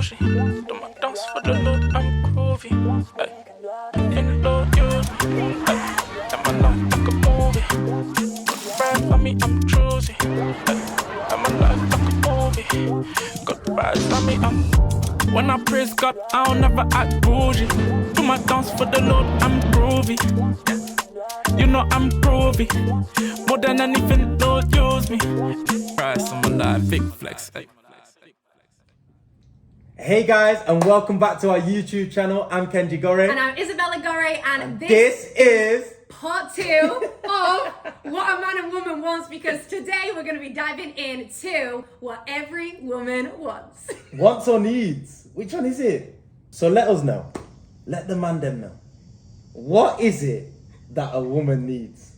bougie. Do my dance for the Lord, I'm groovy. Ay, in the Lord, use me. Ay, and my life like a movie. Got ride for me, I'm choosy. Ay, and my life like a movie. Got rise for me, when I praise God, I don't never act bougie. Do my dance for the Lord, I'm groovy. You know I'm groovy. More than anything, Lord, use me. Price on my life, big flex. Ay. Hey guys, and welcome back to our YouTube channel. I'm Kenji Izabella. And I'm Isabella Gore, and this is part 2 of What a Man and Woman Wants, because today we're going to be diving into what every woman wants. Wants or needs? Which one is it? So let us know. Let the man them know. What is it that a woman needs?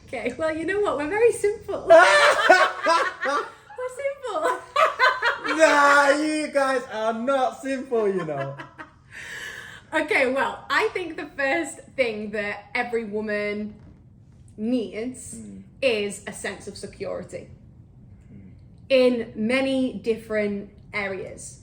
Okay, well, you know what? We're very simple. We're simple. Nah, you guys are not simple, you know. Okay, well, I think the first thing that every woman needs is a sense of security in many different areas.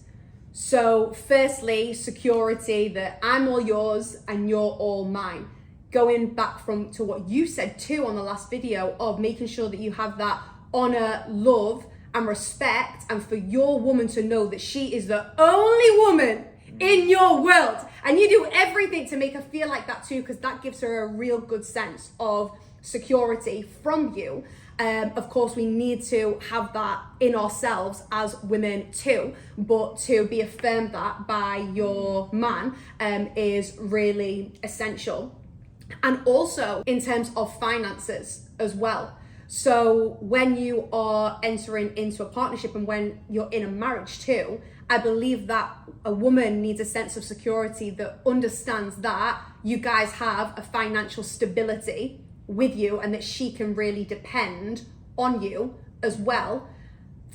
So firstly, security that I'm all yours and you're all mine. Going back to what you said too on the last video of making sure that you have that honor, love and respect, and for your woman to know that she is the only woman in your world, and you do everything to make her feel like that too, because that gives her a real good sense of security from you. Of course, we need to have that in ourselves as women too, but to be affirmed that by your man is really essential. And also in terms of finances as well. So when you are entering into a partnership and when you're in a marriage too, I believe that a woman needs a sense of security that understands that you guys have a financial stability with you and that she can really depend on you as well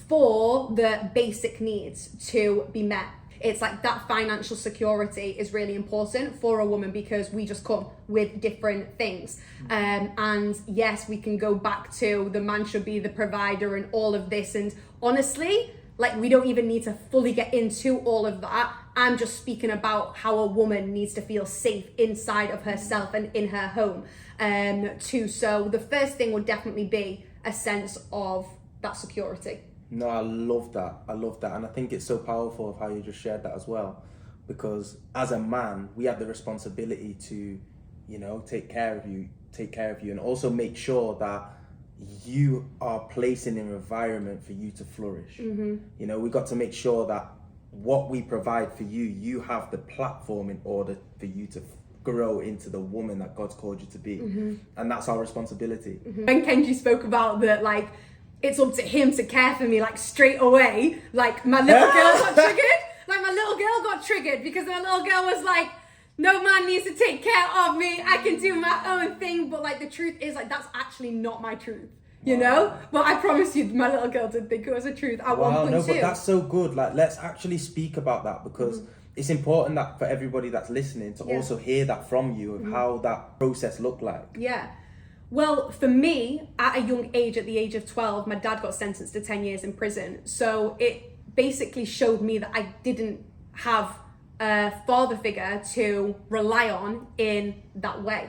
for the basic needs to be met. It's like that financial security is really important for a woman because we just come with different things. And yes, we can go back to the man should be the provider and all of this. And honestly, like we don't even need to fully get into all of that. I'm just speaking about how a woman needs to feel safe inside of herself and in her home too. So the first thing would definitely be a sense of that security. No, I love that. And I think it's so powerful of how you just shared that as well. Because as a man, we have the responsibility to, you know, take care of you and also make sure that you are placed in an environment for you to flourish. You know, we got to make sure that what we provide for you, you have the platform in order for you to grow into the woman that God's called you to be. And that's our responsibility. When Kenji spoke about that, like, it's up to him to care for me, like straight away. Like my little girl got triggered. Because my little girl was like, no man needs to take care of me. I can do my own thing. But like the truth is like, that's actually not my truth, you know? But I promise you, my little girl didn't think it was a truth at one point No, too. but that's so good. Like, let's actually speak about that because it's important that for everybody that's listening to also hear that from you of how that process looked like. Yeah. Well, for me, at a young age, at the age of 12, my dad got sentenced to 10 years in prison. So it basically showed me that I didn't have a father figure to rely on in that way.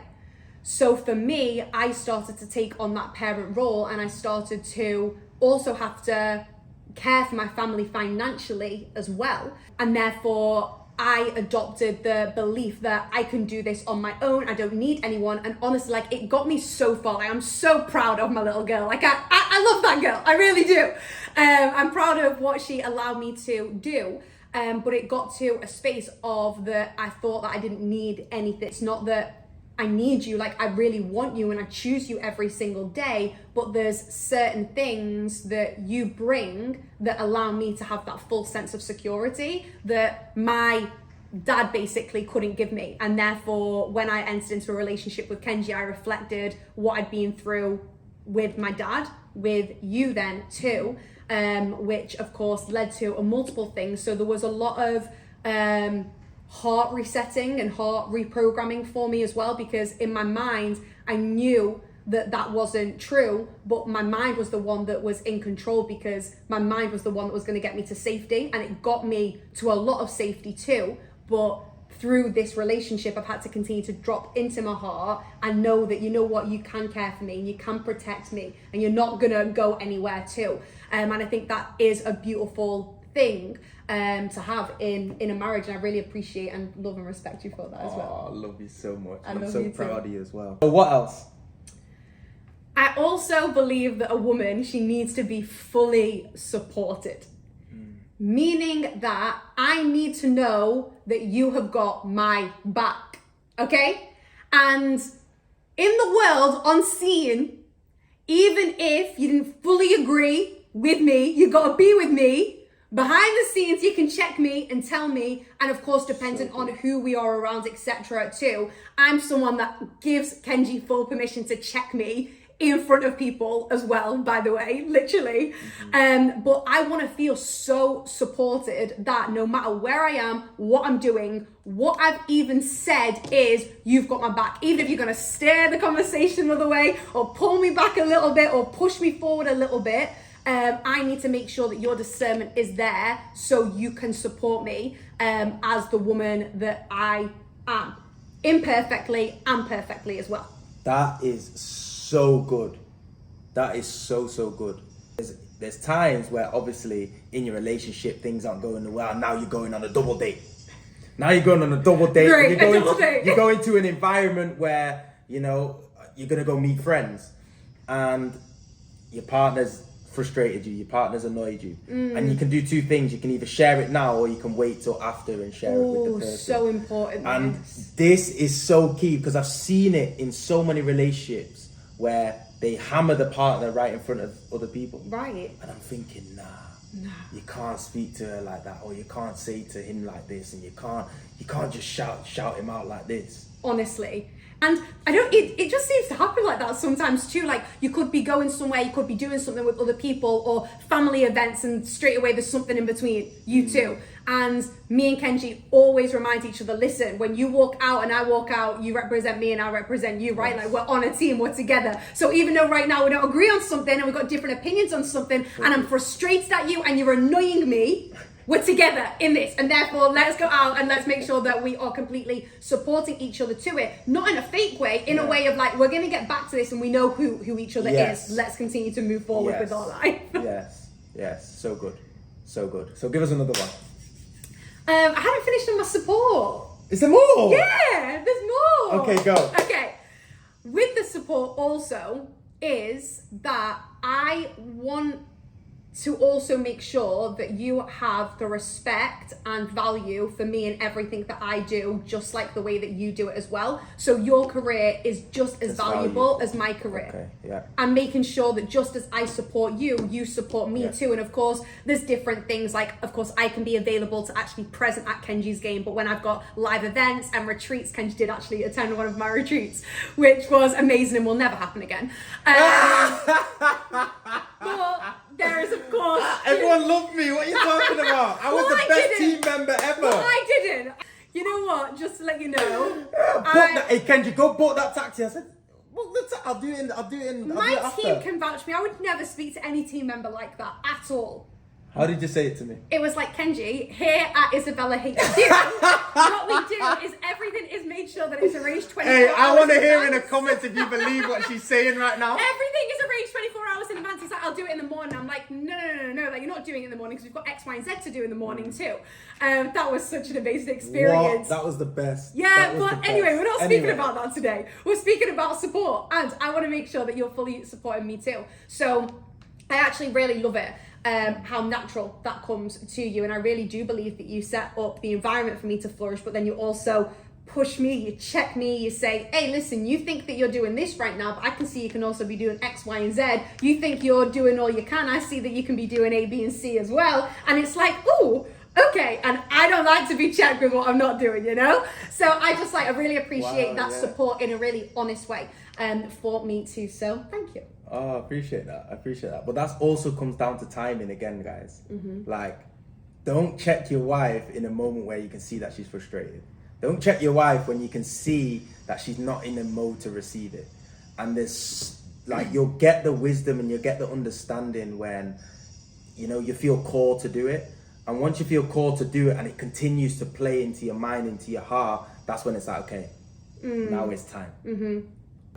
So for me, I started to take on that parent role and I started to also have to care for my family financially as well. And therefore, I adopted the belief that I can do this on my own. I don't need anyone. And honestly, like it got me so far. Like I'm so proud of my little girl. Like I love that girl. I really do. I'm proud of what she allowed me to do. But it got to a space of that I thought that I didn't need anything. It's not that I need you, like I really want you and I choose you every single day, but there's certain things that you bring that allow me to have that full sense of security that my dad basically couldn't give me. And therefore, when I entered into a relationship with Kenji, I reflected what I'd been through with my dad, with you then too, which of course led to multiple things. So there was a lot of heart resetting and heart reprogramming for me as well, because in my mind I knew that wasn't true, but my mind was the one that was in control, because my mind was the one that was going to get me to safety, and it got me to a lot of safety too. But through this relationship, I've had to continue to drop into my heart and know that, you know what, you can care for me and you can protect me, and you're not gonna go anywhere too. And I think that is a beautiful thing to have in a marriage, and I really appreciate and love and respect you for that as well. I love you so much. I I'm love so you proud too. of you as well. So what else? I also believe that a woman, she needs to be fully supported. Meaning that I need to know that you have got my back, okay? And in the world, on scene, even if you didn't fully agree with me, you gotta be with me. Behind the scenes, you can check me and tell me, and of course, dependent on who we are around, etc. too. I'm someone that gives Kenji full permission to check me in front of people as well, by the way, literally. But I want to feel so supported that no matter where I am, what I'm doing, what I've even said is, you've got my back. Even if you're going to steer the conversation the other way, or pull me back a little bit, or push me forward a little bit, I need to make sure that your discernment is there so you can support me as the woman that I am. Imperfectly and perfectly as well. That is so good. That is so good. There's times where obviously in your relationship things aren't going well. Now you're going on a double date. Great, you go into an environment where, you know, you're gonna go meet friends, and your partner's frustrated you, your partner's annoyed you, and you can do two things. You can either share it now, or you can wait till after and share it with the person. So important. And this is so key, because I've seen it in so many relationships where they hammer the partner right in front of other people. Right. And I'm thinking, nah, you can't speak to her like that, or you can't say to him like this, and you can't just shout him out like this. Honestly. And it just seems to happen like that sometimes too. Like, you could be going somewhere, you could be doing something with other people or family events, and straight away there's something in between you two. And me and Kenji always remind each other, listen, when you walk out and I walk out, you represent me and I represent you, right? Like, we're on a team, we're together. So even though right now we don't agree on something and we've got different opinions on something, and I'm frustrated at you and you're annoying me, we're together in this, and therefore let's go out and let's make sure that we are completely supporting each other to it. Not in a fake way, in a way of like, we're going to get back to this and we know who each other is. Let's continue to move forward with our life. Yes, so good. So give us another one. I haven't finished on my support. Is there more? Yeah, there's more. Okay, go. Okay. With the support also is that I want to also make sure that you have the respect and value for me and everything that I do, just like the way that you do it as well. So your career is just as valuable as my career. Okay, yeah. And making sure that just as I support you, you support me too. And of course, there's different things, like, of course, I can be available to actually present at Kenji's game, but when I've got live events and retreats, Kenji did actually attend one of my retreats, which was amazing and will never happen again. But there is, of course... Everyone loved me. What are you talking about? I was the best team member ever. Well, I didn't. You know what? Just to let you know... Hey, Kenji, go book that taxi. I said, well, I'll do it in... My team can vouch for me. I would never speak to any team member like that at all. How did you say it to me? It was like, Kenji, here at Izabella HQ, what we do is everything is made sure that it's arranged 24 hours Hey, I want to hear in the advance. comments if you believe what she's saying right now. Everything is arranged 24 hours in advance. He's like, I'll do it in the morning. I'm like, no. Like, you're not doing it in the morning because we've got X, Y, and Z to do in the morning too. That was such an amazing experience. What? That was the best. Yeah, but anyway, we're not speaking about that today. We're speaking about support. And I want to make sure that you're fully supporting me too. So I actually really love it. How natural that comes to you, and I really do believe that you set up the environment for me to flourish, but then you also push me, you check me, you say, hey, listen, you think that you're doing this right now, but I can see you can also be doing X, Y, and Z. You think you're doing all you can, I see that you can be doing A, B, and C as well. And it's like, ooh, okay, and I don't like to be checked with what I'm not doing, you know? So I just I really appreciate that support in a really honest way for me too, so thank you. Oh, I appreciate that. But that also comes down to timing again, guys. Like, don't check your wife in a moment where you can see that she's frustrated. Don't check your wife when you can see that she's not in a mode to receive it. and this, like, you'll get the wisdom and you'll get the understanding when, you know, you feel called to do it. And once you feel called to do it and it continues to play into your mind, into your heart, that's when it's like, okay, now it's time.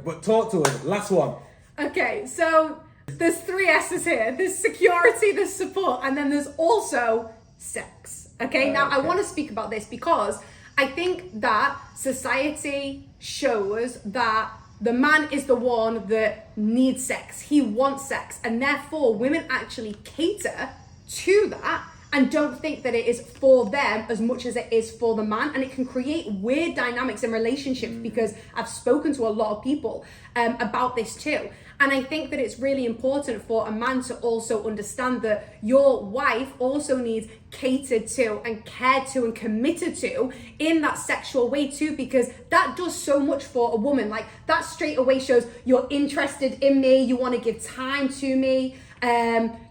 But talk to us, last one. Okay, so there's 3 S's here. There's security, there's support, and then there's also sex. Okay, now I want to speak about this because I think that society shows that the man is the one that needs sex. He wants sex. And therefore, women actually cater to that and don't think that it is for them as much as it is for the man. And it can create weird dynamics in relationships because I've spoken to a lot of people about this too. And I think that it's really important for a man to also understand that your wife also needs catered to and cared to and committed to in that sexual way too, because that does so much for a woman. Like, that straight away shows you're interested in me, you want to give time to me,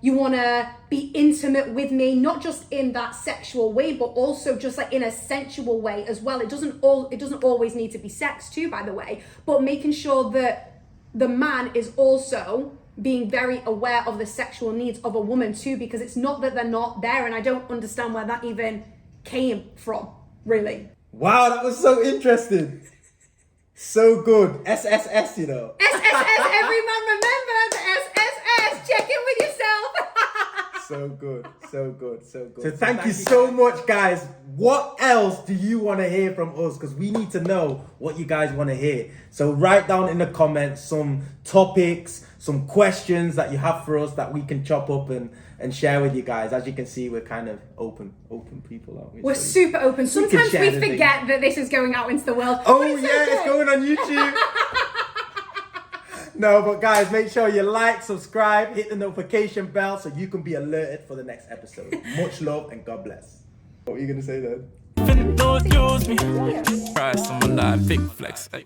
you want to be intimate with me, not just in that sexual way, but also just like in a sensual way as well. It doesn't always need to be sex too, by the way, but making sure that the man is also being very aware of the sexual needs of a woman too, because it's not that they're not there, and I don't understand where that even came from, really. Wow, that was so interesting. So good. SSS, you know. SSS, every man remember the SSS. Check in with yourself. So good, so good, so good. So thank you so much, guys. What else do you want to hear from us? Because we need to know what you guys want to hear. So write down in the comments some topics, some questions that you have for us that we can chop up and share with you guys. As you can see, we're kind of open people, aren't we? We're super open. Sometimes we forget that this is going out into the world. Oh yeah, it's going on YouTube. No, but guys, make sure you like, subscribe, hit the notification bell so you can be alerted for the next episode. Much love and God bless. What were you going to say then? Finna use me. Price on my life, big flex. Ay.